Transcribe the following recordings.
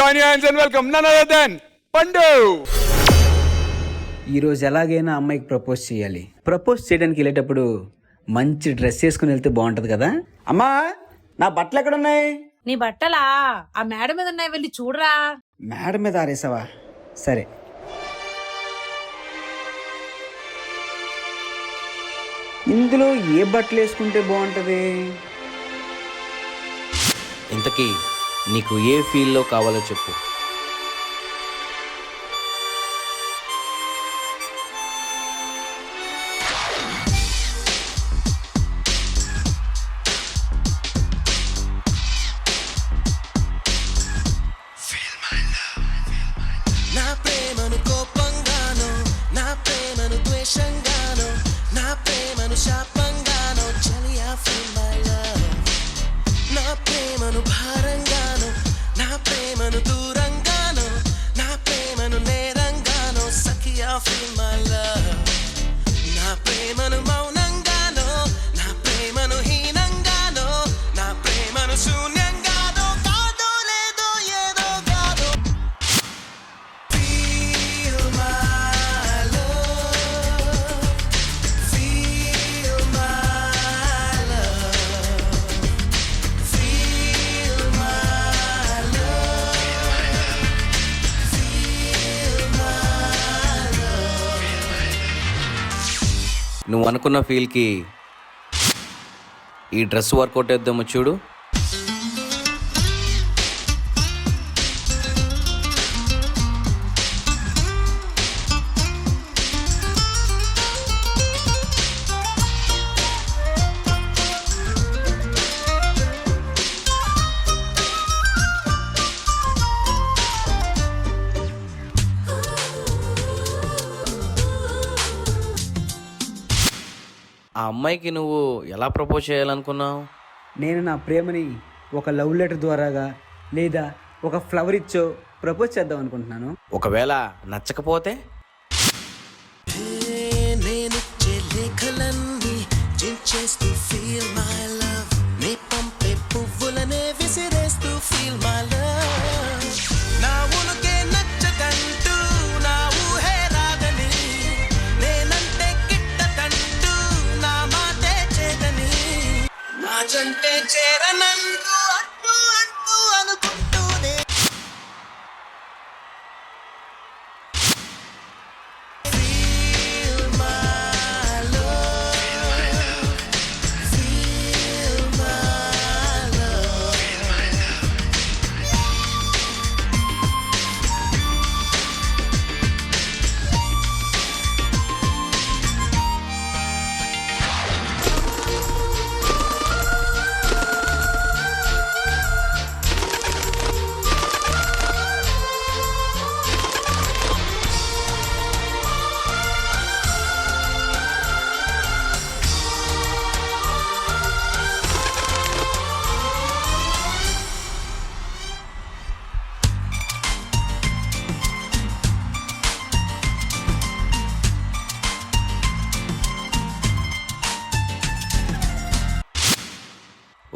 join your hands and welcome none other than Pandu. ఈరోజు ఎలాగైనా అమ్మాయికి ప్రపోజ్ చేయాలి. ప్రపోజ్ చేయడానికి వెళ్ళేటప్పుడు మంచి డ్రెస్ వేసుకుని వెళ్తే బాగుంటది కదా. అమ్మా, నా బట్టలు ఎక్కడ ఉన్నాయి? నీ బట్టలా ఆ మేడ మీద ఉన్నాయి, వెళ్ళి చూడరా. మేడ మీద ఆరేసావా? సరే. ఇందులో ఏ బట్టలు వేసుకుంటే బాగుంటది? ఇంతకీ నీకు ఏ ఫీల్లో కావాలో చెప్పు. నా ప్రేమను కోపంగానో, నా ప్రేమను ద్వేషంగానో, నా ప్రేమను శాపంగానో, చలియా feel my love. నా ప్రేమను భారంగానో, నా ప్రేమను దూరంగానో, నా ప్రేమను నేరంగానో, సఖియా feel my love. నా ప్రేమను మౌనంగానో, నా ప్రేమను హీనంగానో, నా ప్రేమను శూన్యంగానో, కాదో లేదో ఏదో కాదో. Feel my love, feel my love, feel my love, feel my love. నువ్వు అనుకున్న ఫీల్కి ఈ డ్రెస్ వర్కౌట్ చేద్దామో చూడు. ఆ అమ్మాయికి నువ్వు ఎలా ప్రపోజ్ చేయాలనుకున్నావు? నేను నా ప్రేమని ఒక లవ్ లెటర్ ద్వారాగా లేదా ఒక ఫ్లవర్ ఇచ్చో ప్రపోజ్ చేద్దాం అనుకుంటున్నాను. ఒకవేళ నచ్చకపోతే? నేనిచ్చే లేఖలన్నీ చించేస్తూ ఫీల్ మై లవ్, నీ పంపే పువ్వులనే విసిరేస్తూ ఫీల్ మై లవ్. నా ఉనుకే నచ్చదంటూ నా ఊహే రాదని, నేనంటే గిట్టదంటూ నా మాటే చేదని, నా జంటే చేరనంటూ అంటూ అంటూ అనుకుంటూనే feel my love, feel my love.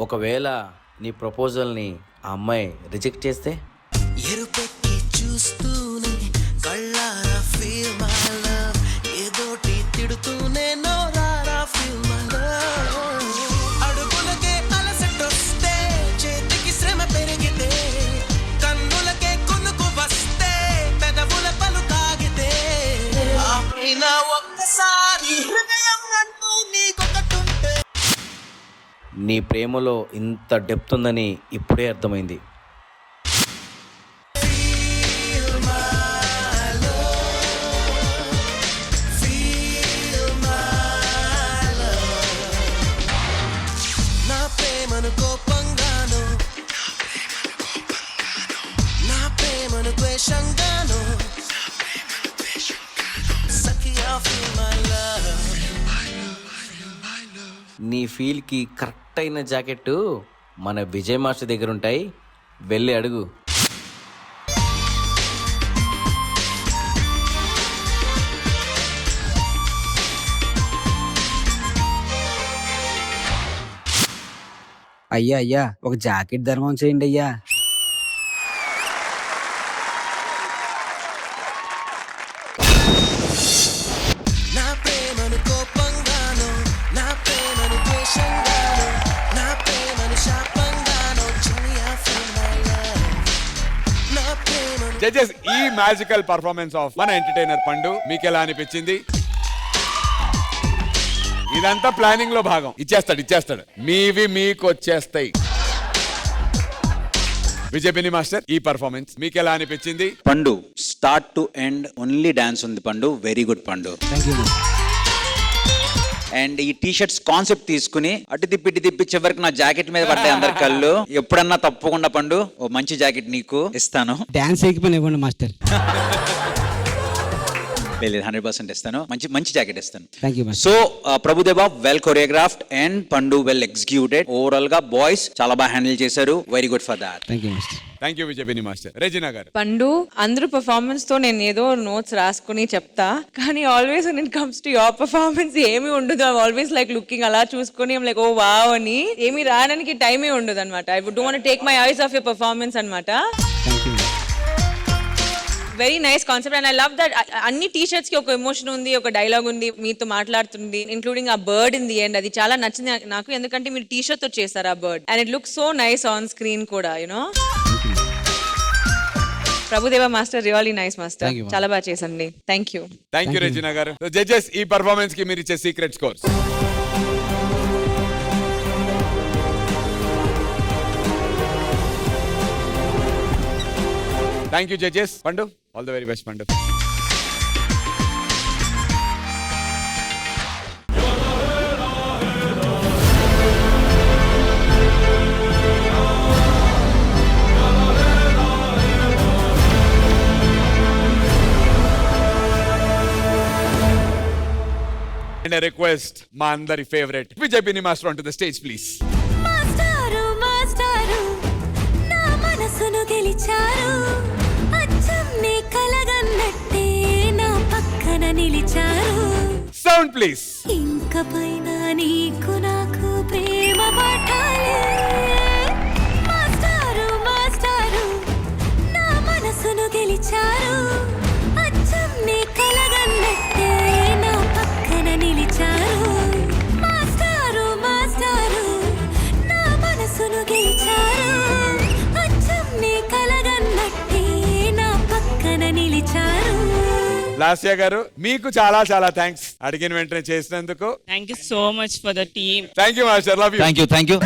ఒకవేళ నీ ప్రపోజల్ని ఆ అమ్మాయి రిజెక్ట్ చేస్తే? ఎరుపెక్కి చూస్తూనే కళ్ళారా ఫీల్ మై లవ్, ఏదోటి తిడుతూనే నోరారా ఫీల్ మై లవ్. అడుగులకే అలసటొస్తే, చేతికి శ్రమ పెరిగితే, కన్నులకే కొనుకు వస్తే, పెదవుల పలు తాగితే, ఆపైనా ఒక్కసారి హృదయం అంటూ నీకొకటుంటే. నీ ప్రేమలో ఇంత డెప్త్ ఉందని ఇప్పుడే అర్థమైంది. Feel my love, feel my love. నా ప్రేమను కోపంగానో, నా ప్రేమను ద్వేషంగానో, సఖియా feel my love. నీ ఫీల్కి కరెక్ట్ అయిన జాకెట్టు మన విజయ్ మాస్టర్ దగ్గర ఉంటాయి, వెళ్ళి అడుగు. అయ్యా అయ్యా, ఒక జాకెట్ ధర్మం చేయండి అయ్యా. జడ్జెస్ ఈ మ్యాజికల్ పర్ఫార్మెన్స్ ఆఫ్ మన ఎంటర్టైనర్ పండు మీకు ఎలా అనిపించింది? ఇదంతా ప్లానింగ్ లో భాగం. ఇచ్చేస్తాడు మీవి మీకు వచ్చేస్తాయి. విజయపిని మాస్టర్ ఈ పర్ఫార్మెన్స్ మీకు ఎలా అనిపించింది? పండు start to end only dance ఉంది పండు. వెరీ గుడ్ పండు. అండ్ ఈ టీ షర్ట్స్ కాన్సెప్ట్ తీసుకుని అటు తిప్పి చివరికి నా జాకెట్ మీద పడ్డాయి అందరి కళ్ళు. ఎప్పుడన్నా తప్పకుండా పండు ఓ మంచి జాకెట్ నీకు ఇస్తాను. డాన్స్ ఎక్కిపోయిన ఇవ్వండి మాస్టర్. లేదు 100% ఇస్తాను. మంచి జాకెట్ ఇస్తాను. Thank you master. So Prabhudeva well choreographed and Pandu well executed. Overall గా బాయ్స్ చాలా బాగా హ్యాండిల్ చేశారు. Very good for that. Thank you master. Thank you Vijaybinni master. Regina garu. Pandu అందరూ పర్ఫార్మెన్స్ తో నేను ఏదో నోట్స్ రాసుకుని చెప్తా, కానీ always when it comes to your performance ఏమీ ఉండదు. ఐ ఆల్వేస్ లైక్ లుకింగ్ అలా చూసుకొని ఐమ్ లైక్ ఓ వావ్ అని. ఏమీ రాయడానికి టైమే ఉండదు అనమాట. I don't want take my eyes off your performance అనమాట. Thank you. Very nice concept and I love that. అన్ని టీ షర్ట్స్ కి ఒక ఎమోషన్ ఉంది, ఒక డైలాగ్ ఉంది, మీతో మాట్లాడుతుంది, ఇంక్లూడింగ్ ఆ బర్డ్ ఇన్ ది ఎండ్. అది చాలా నచ్చింది నాకు, ఎందుకంటే మీరు టీ షర్ట్ తో చేశారు ఆ bird and it look so nice on screen కూడా. You know Prabhudeva master really nice master. Thank you, ma'am. చాలా బాగా చేసండి. Thank you. Thank you Regina garu. Judges ఈ పర్ఫార్మెన్స్ కి మీరు ఇచ్చే secret scores. Thank you judges. Pandu all the very best Pandu. And a request, మా అందరి favourite Vijaybinni master onto the stage please. మాస్టారు మాస్టారు నా మనసును గెలిచారు, అచ్చం నీ కలగన్నట్టే నా పక్కన నిలిచారు. Sound please. ఇంక పైన నీకు నాకు ప్రేమ పాఠాలే. మాస్టారు మాస్టారు నా మనసును గెలిచారు, అచ్చం నీ కలగన్నట్టే నా పక్కన నిలిచారు. మాస్టారు మాస్టారు నా మనసును గెలిచారు, అచ్చం నీ కలగన్నట్టే నా పక్కన నిలిచారు. లాస్యా గారు మీకు చాలా చాలా థ్యాంక్స్ అడిగిన వెంటనే చేసినందుకు. Thank you so much for the team. Thank you master. Love you. Thank you.